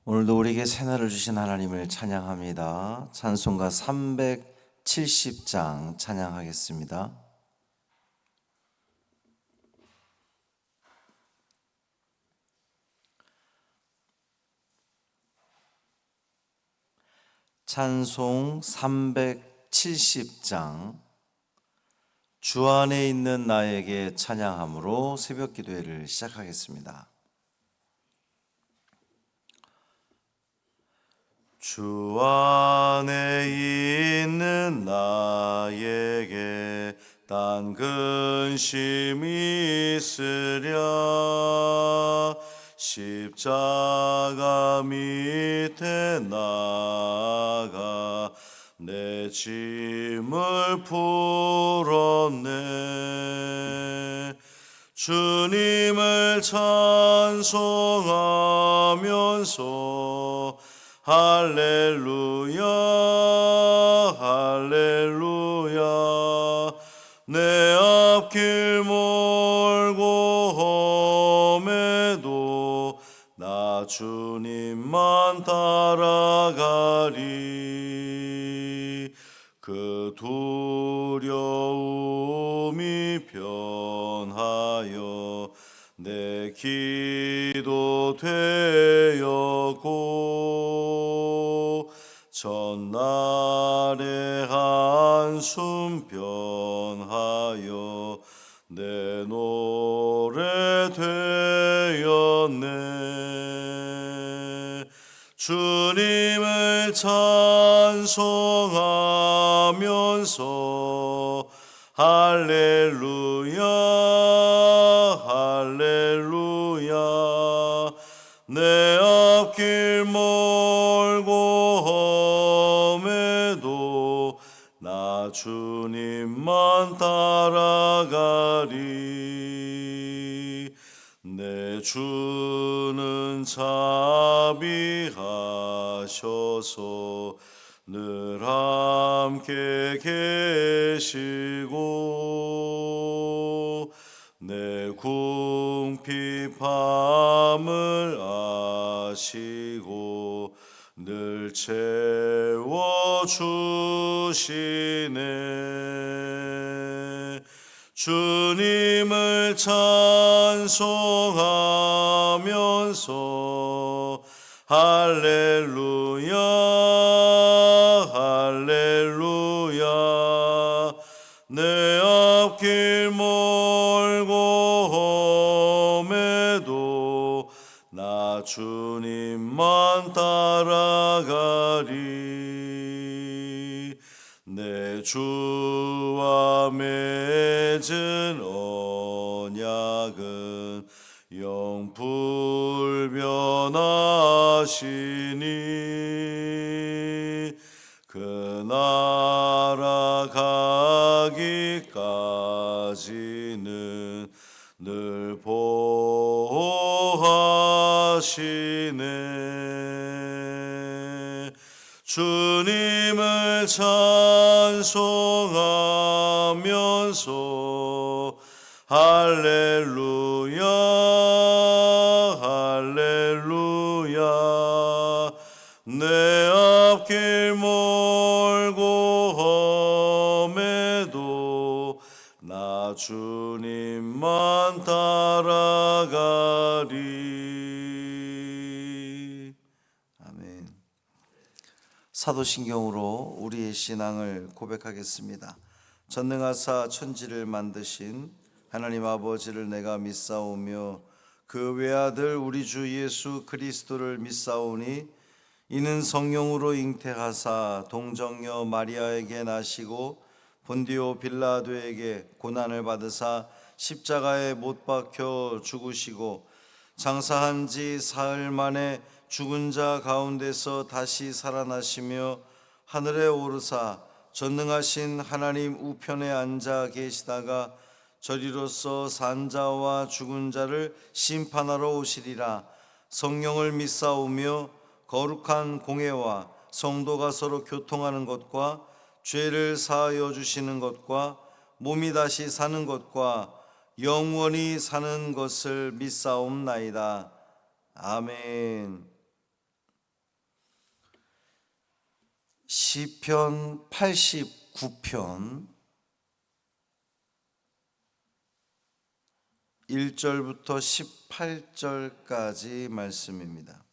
오늘도 우리에게 새날을 주신 하나님을 찬양합니다. 찬송가 370장 찬양하겠습니다. 찬송 370장 주 안에 있는 나에게 찬양함으로 새벽 기도회를 시작하겠습니다. 주 안에 있는 나에게 딴 근심 있으랴. 십자가 밑에 나가 내 짐을 풀었네. 주님을 찬송하면서 할렐루야 할렐루야. 내 앞길 멀고 험해도 나 주님만 따라가리. 그 두려움이 변하여 내 기도 되었고 전날의 한숨 변하여 내 노래 되었네. 주님을 찬송하면서 할렐루야 할렐루야. 내 앞길 멀고 험해도 나 주님만 따라가리. 내 주는 자비하셔서 늘 함께 계시고 내 궁핍함을 아시고 늘 채워주시네. 주님을 찬송하면서 할렐루야 할렐루야. 내 앞길 멀고 험해도 나 주님만 따라가리. 내 주와 맺은 언약은 영불변하시니 그 나라 가기까지는 늘 보호하시네. 주님을 찬송하면서 할렐루야 할렐루야. 내 앞길 멀고 험해도 나 주님만 따라가리. 아멘. 사도신경으로 우리의 신앙을 고백하겠습니다. 전능하사 천지를 만드신 하나님 아버지를 내가 믿사오며 그 외아들 우리 주 예수 그리스도를 믿사오니 이는 성령으로 잉태하사 동정녀 마리아에게 나시고 본디오 빌라도에게 고난을 받으사 십자가에 못 박혀 죽으시고 장사한 지 사흘 만에 죽은 자 가운데서 다시 살아나시며 하늘에 오르사 전능하신 하나님 우편에 앉아 계시다가 저리로서 산 자와 죽은 자를 심판하러 오시리라. 성령을 믿사오며 거룩한 공회와 성도가 서로 교통하는 것과 죄를 사하여 주시는 것과 몸이 다시 사는 것과 영원히 사는 것을 믿사옵나이다. 아멘. 시편 89편 1절부터 18절까지 말씀입니다.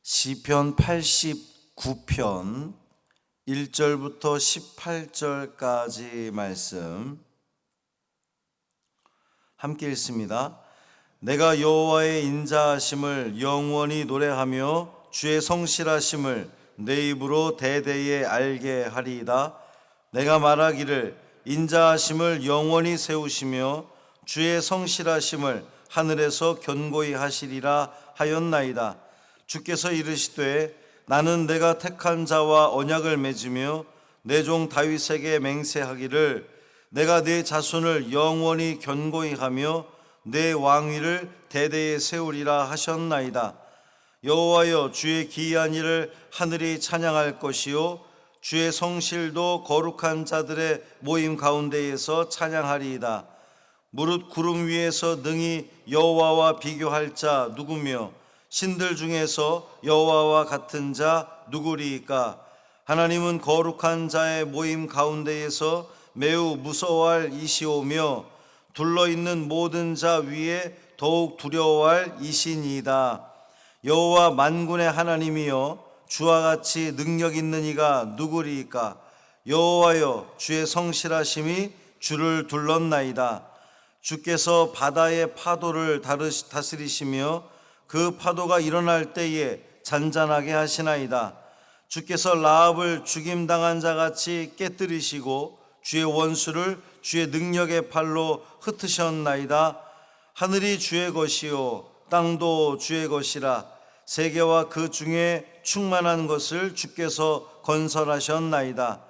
시편 89편 1절부터 18절까지 말씀 함께 읽습니다. 내가 여호와의 인자하심을 영원히 노래하며 주의 성실하심을 내 입으로 대대에 알게 하리이다. 내가 말하기를 인자하심을 영원히 세우시며 주의 성실하심을 하늘에서 견고히 하시리라 하였나이다. 주께서 이르시되 나는 내가 택한 자와 언약을 맺으며 내 종 다윗에게 맹세하기를 내가 네 자손을 영원히 견고히 하며 내 왕위를 대대에 세우리라 하셨나이다. 여호와여, 주의 기이한 일을 하늘이 찬양할 것이요 주의 성실도 거룩한 자들의 모임 가운데에서 찬양하리이다. 무릇 구름 위에서 능히 여호와와 비교할 자 누구며 신들 중에서 여호와와 같은 자 누구리이까? 하나님은 거룩한 자의 모임 가운데에서 매우 무서워할 이시오며 둘러있는 모든 자 위에 더욱 두려워할 이시니이다. 여호와 만군의 하나님이여, 주와 같이 능력 있는 이가 누구리이까? 여호와여, 주의 성실하심이 주를 둘렀나이다. 주께서 바다의 파도를 다스리시며 그 파도가 일어날 때에 잔잔하게 하시나이다. 주께서 라합을 죽임당한 자같이 깨뜨리시고 주의 원수를 주의 능력의 팔로 흩으셨나이다. 하늘이 주의 것이요 땅도 주의 것이라. 세계와 그 중에 충만한 것을 주께서 건설하셨나이다.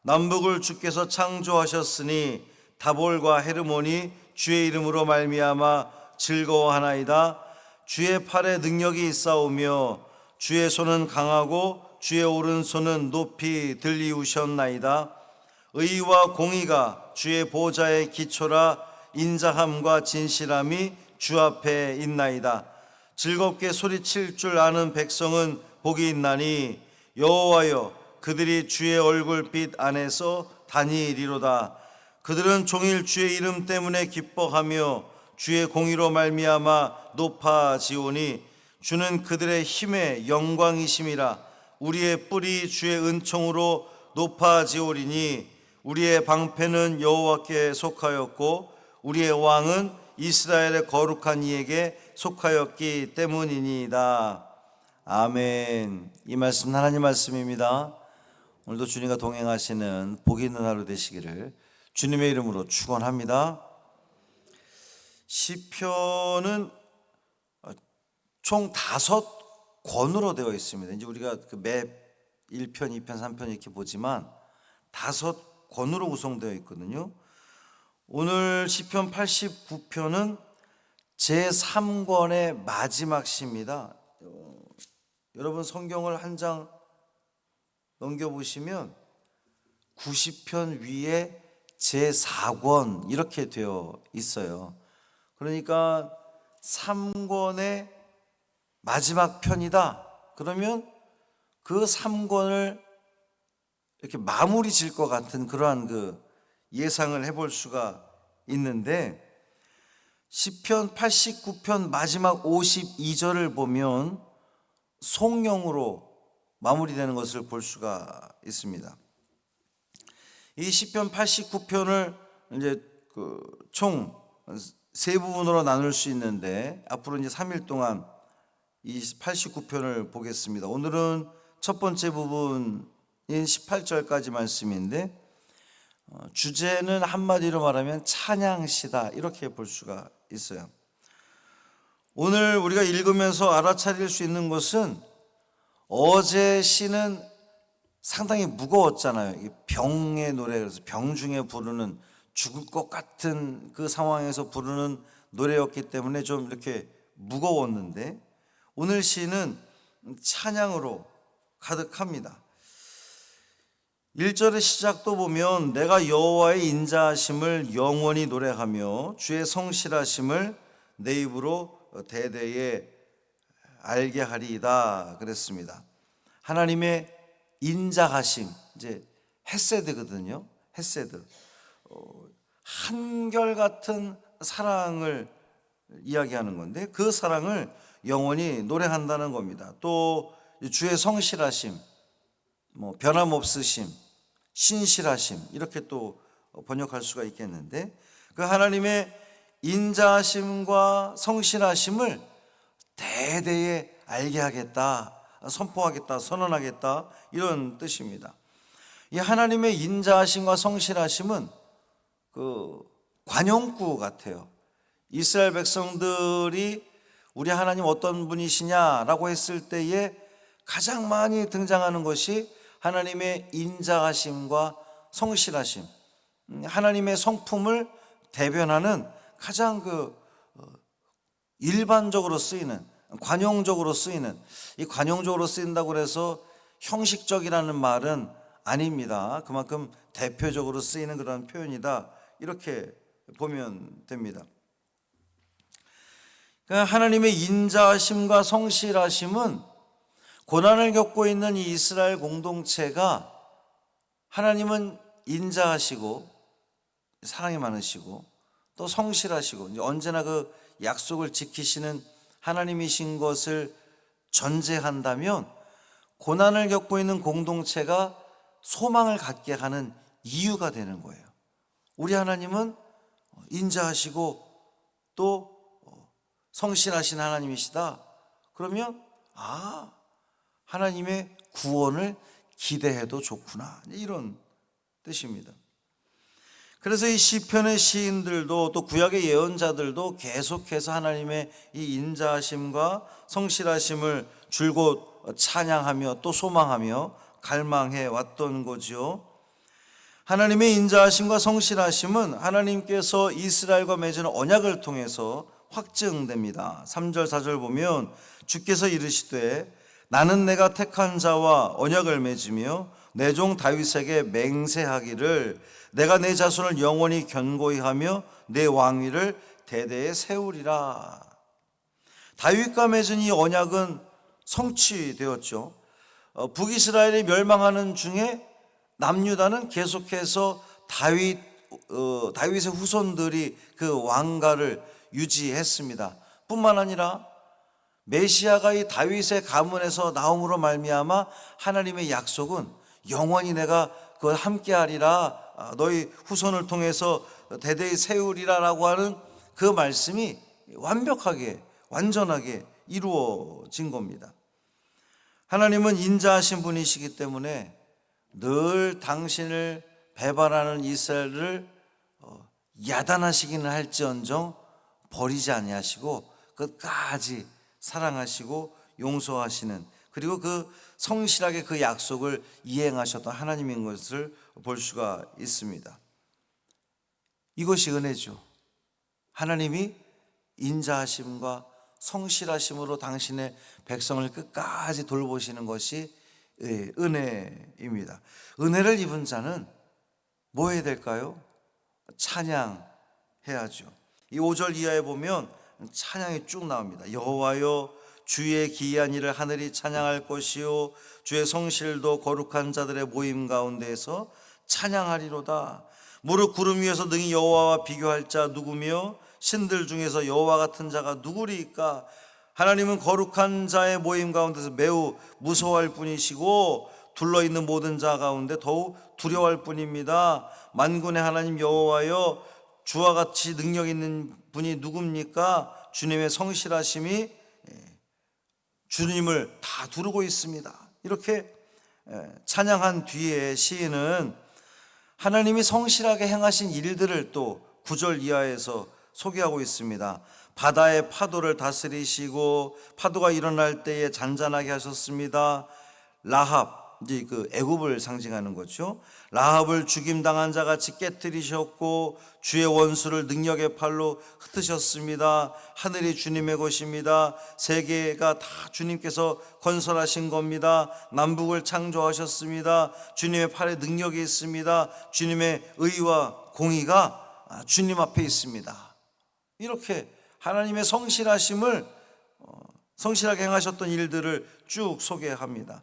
남북을 주께서 창조하셨으니 다볼과 헤르몬이 주의 이름으로 말미암아 즐거워하나이다. 주의 팔에 능력이 있사오며 주의 손은 강하고 주의 오른손은 높이 들리우셨나이다. 의와 공의가 주의 보좌의 기초라. 인자함과 진실함이 주 앞에 있나이다. 즐겁게 소리칠 줄 아는 백성은 복이 있나니 여호와여, 그들이 주의 얼굴빛 안에서 다니리로다. 그들은 종일 주의 이름 때문에 기뻐하며 주의 공의로 말미암아 높아지오니 주는 그들의 힘의 영광이심이라. 우리의 뿔이 주의 은총으로 높아지오리니 우리의 방패는 여호와께 속하였고 우리의 왕은 이스라엘의 거룩한 이에게 속하였기 때문이니이다. 아멘. 이 말씀 하나님 말씀입니다. 오늘도 주님과 동행하시는 복 있는 하루 되시기를 주님의 이름으로 축원합니다. 시편은 총 5권으로 되어 있습니다. 이제 우리가 매 1편, 2편, 3편 이렇게 보지만 5권으로 구성되어 있거든요. 오늘 시편 89편은 제3권의 마지막 시입니다. 여러분 성경을 한 장 넘겨보시면 90편 위에 제4권 이렇게 되어 있어요. 그러니까 3권의 마지막 편이다. 그러면 그 3권을 이렇게 마무리 질 것 같은 그러한 그 예상을 해볼 수가 있는데, 시편 89편 마지막 52절을 보면 송영으로 마무리되는 것을 볼 수가 있습니다. 이 시편 89편을 이제 총 세 부분으로 나눌 수 있는데 앞으로 이제 3일 동안 이 89편을 보겠습니다. 오늘은 첫 번째 부분인 18절까지 말씀인데 주제는 한마디로 말하면 찬양시다 이렇게 볼 수가 있어요. 오늘 우리가 읽으면서 알아차릴 수 있는 것은 어제 시는 상당히 무거웠잖아요. 병의 노래, 그래서 병 중에 부르는 죽을 것 같은 그 상황에서 부르는 노래였기 때문에 좀 이렇게 무거웠는데 오늘 시는 찬양으로 가득합니다. 1절의 시작도 보면 내가 여호와의 인자하심을 영원히 노래하며 주의 성실하심을 내 입으로 대대에 알게 하리이다 그랬습니다. 하나님의 인자하심, 이제 헤세드거든요. 헤세드, 한결같은 사랑을 이야기하는 건데 그 사랑을 영원히 노래한다는 겁니다. 또 주의 성실하심, 변함없으심, 신실하심, 이렇게 또 번역할 수가 있겠는데 그 하나님의 인자하심과 성실하심을 대대에 알게 하겠다, 선포하겠다, 선언하겠다, 이런 뜻입니다. 이 하나님의 인자하심과 성실하심은 그 관용구 같아요. 이스라엘 백성들이 우리 하나님 어떤 분이시냐라고 했을 때에 가장 많이 등장하는 것이 하나님의 인자하심과 성실하심, 하나님의 성품을 대변하는 가장 일반적으로 쓰이는, 관용적으로 쓰이는, 이 관용적으로 쓰인다고 해서 형식적이라는 말은 아닙니다. 그만큼 대표적으로 쓰이는 그런 표현이다, 이렇게 보면 됩니다. 그러니까 하나님의 인자하심과 성실하심은 고난을 겪고 있는 이 이스라엘 공동체가 하나님은 인자하시고 사랑이 많으시고 또 성실하시고 언제나 그 약속을 지키시는 하나님이신 것을 전제한다면 고난을 겪고 있는 공동체가 소망을 갖게 하는 이유가 되는 거예요. 우리 하나님은 인자하시고 또 성실하신 하나님이시다. 그러면 하나님의 구원을 기대해도 좋구나, 이런 뜻입니다. 그래서 이 시편의 시인들도 또 구약의 예언자들도 계속해서 하나님의 이 인자하심과 성실하심을 줄곧 찬양하며 또 소망하며 갈망해 왔던 거죠. 하나님의 인자하심과 성실하심은 하나님께서 이스라엘과 맺은 언약을 통해서 확증됩니다. 3절 4절 보면 주께서 이르시되 나는 내가 택한 자와 언약을 맺으며 내 종 다윗에게 맹세하기를 내가 내 자손을 영원히 견고히 하며 내 왕위를 대대에 세우리라. 다윗과 맺은 이 언약은 성취되었죠. 북이스라엘이 멸망하는 중에 남유다는 계속해서 다윗의 후손들이 그 왕가를 유지했습니다. 뿐만 아니라 메시아가 이 다윗의 가문에서 나옴으로 말미암아 하나님의 약속은 영원히 내가 그걸 함께하리라, 너희 후손을 통해서 대대히 세우리라라고 하는 그 말씀이 완벽하게 완전하게 이루어진 겁니다. 하나님은 인자하신 분이시기 때문에 늘 당신을 배반하는 이스라엘을 야단하시기는 할지언정 버리지 아니하시고 끝까지 사랑하시고 용서하시는, 그리고 그 성실하게 그 약속을 이행하셨던 하나님인 것을 볼 수가 있습니다. 이것이 은혜죠. 하나님이 인자하심과 성실하심으로 당신의 백성을 끝까지 돌보시는 것이 은혜입니다. 은혜를 입은 자는 뭐 해야 될까요? 찬양해야죠. 이 5절 이하에 보면 찬양이 쭉 나옵니다. 여호와여 주의 기이한 일을 하늘이 찬양할 것이요 주의 성실도 거룩한 자들의 모임 가운데에서 찬양하리로다. 무릇 구름 위에서 능히 여호와와 비교할 자 누구며 신들 중에서 여호와 같은 자가 누구리까? 하나님은 거룩한 자의 모임 가운데서 매우 무서워할 뿐이시고 둘러있는 모든 자 가운데 더욱 두려워할 뿐입니다. 만군의 하나님 여호와여 주와 같이 능력 있는 분이 누굽니까? 주님의 성실하심이 주님을 다 두르고 있습니다. 이렇게 찬양한 뒤에 시인은 하나님이 성실하게 행하신 일들을 또 9절 이하에서 소개하고 있습니다. 바다의 파도를 다스리시고 파도가 일어날 때에 잔잔하게 하셨습니다. 라합, 이제 그 애굽을 상징하는 거죠. 라합을 죽임당한 자같이 깨뜨리셨고 주의 원수를 능력의 팔로 흩으셨습니다. 하늘이 주님의 것입니다. 세계가 다 주님께서 건설하신 겁니다. 남북을 창조하셨습니다. 주님의 팔에 능력이 있습니다. 주님의 의와 공의가 주님 앞에 있습니다. 이렇게 하나님의 성실하심을 성실하게 행하셨던 일들을 쭉 소개합니다.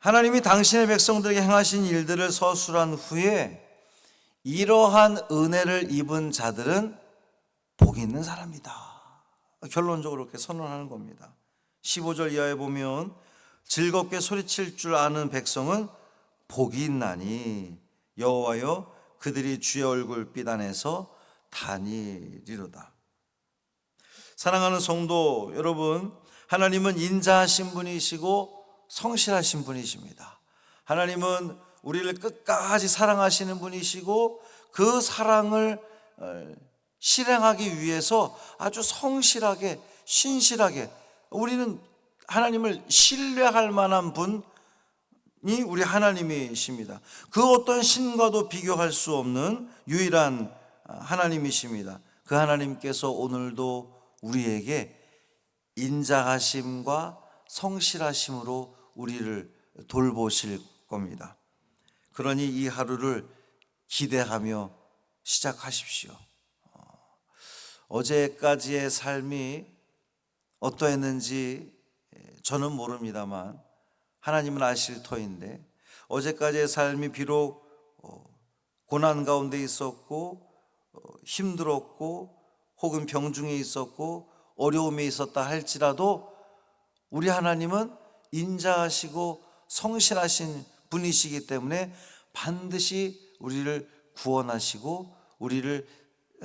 하나님이 당신의 백성들에게 행하신 일들을 서술한 후에 이러한 은혜를 입은 자들은 복이 있는 사람이다. 결론적으로 그렇게 선언하는 겁니다. 15절 이하에 보면 즐겁게 소리칠 줄 아는 백성은 복이 있나니 여호와여 그들이 주의 얼굴빛 안에서 다니리로다. 사랑하는 성도 여러분, 하나님은 인자하신 분이시고 성실하신 분이십니다. 하나님은 우리를 끝까지 사랑하시는 분이시고 그 사랑을 실행하기 위해서 아주 성실하게 신실하게 우리는 하나님을 신뢰할 만한 분이 우리 하나님이십니다. 그 어떤 신과도 비교할 수 없는 유일한 하나님이십니다. 그 하나님께서 오늘도 우리에게 인자하심과 성실하심으로 우리를 돌보실 겁니다. 그러니 이 하루를 기대하며 시작하십시오. 어제까지의 삶이 어떠했는지 저는 모릅니다만 하나님은 아실 터인데 어제까지의 삶이 비록 고난 가운데 있었고 힘들었고 혹은 병중에 있었고 어려움에 있었다 할지라도 우리 하나님은 인자하시고 성실하신 분이시기 때문에 반드시 우리를 구원하시고 우리를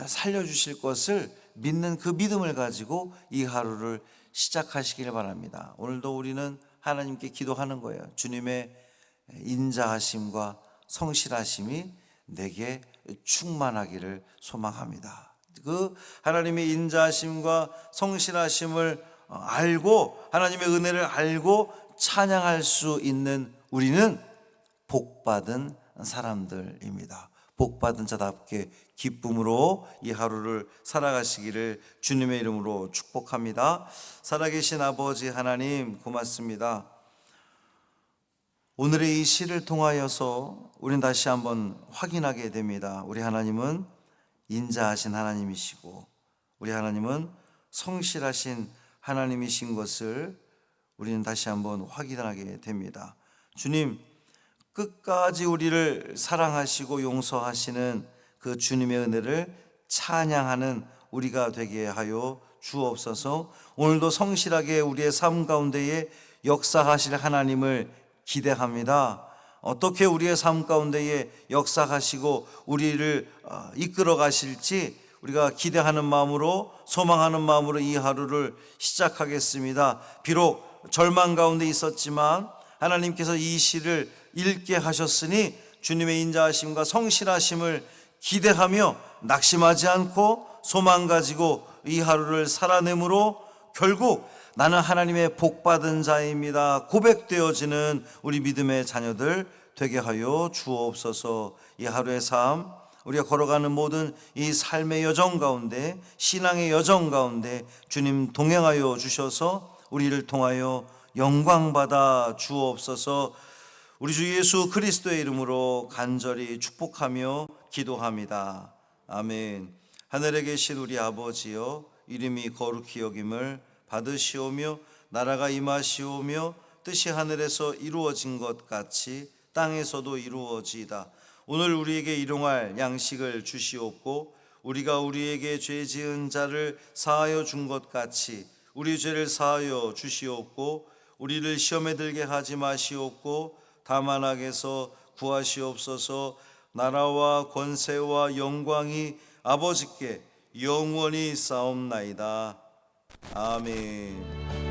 살려주실 것을 믿는 그 믿음을 가지고 이 하루를 시작하시길 바랍니다. 오늘도 우리는 하나님께 기도하는 거예요. 주님의 인자하심과 성실하심이 내게 충만하기를 소망합니다. 그 하나님의 인자하심과 성실하심을 알고 하나님의 은혜를 알고 찬양할 수 있는 우리는 복받은 사람들입니다. 복받은 자답게 기쁨으로 이 하루를 살아가시기를 주님의 이름으로 축복합니다. 살아계신 아버지 하나님 고맙습니다. 오늘의 이 시를 통하여서 우리는 다시 한번 확인하게 됩니다. 우리 하나님은 인자하신 하나님이시고 우리 하나님은 성실하신 하나님이신 것을 우리는 다시 한번 확인하게 됩니다. 주님, 끝까지 우리를 사랑하시고 용서하시는 그 주님의 은혜를 찬양하는 우리가 되게 하여 주옵소서. 오늘도 성실하게 우리의 삶 가운데에 역사하실 하나님을 기대합니다. 어떻게 우리의 삶 가운데에 역사하시고 우리를 이끌어 가실지 우리가 기대하는 마음으로 소망하는 마음으로 이 하루를 시작하겠습니다. 비록 절망 가운데 있었지만 하나님께서 이 시를 읽게 하셨으니 주님의 인자하심과 성실하심을 기대하며 낙심하지 않고 소망 가지고 이 하루를 살아내므로 결국 나는 하나님의 복받은 자입니다 고백되어지는 우리 믿음의 자녀들 되게 하여 주옵소서. 이 하루의 삶 우리가 걸어가는 모든 이 삶의 여정 가운데 신앙의 여정 가운데 주님 동행하여 주셔서 우리를 통하여 영광받아 주옵소서. 우리 주 예수 그리스도의 이름으로 간절히 축복하며 기도합니다. 아멘. 하늘에 계신 우리 아버지여 이름이 거룩히 여김을 받으시오며 나라가 임하시오며 뜻이 하늘에서 이루어진 것 같이 땅에서도 이루어지이다. 오늘 우리에게 일용할 양식을 주시옵고 우리가 우리에게 죄 지은 자를 사하여 준 것 같이 우리 죄를 사하여 주시옵고 우리를 시험에 들게 하지 마시옵고 다만 악에서 구하시옵소서. 나라와 권세와 영광이 아버지께 영원히 싸움나이다. 아멘.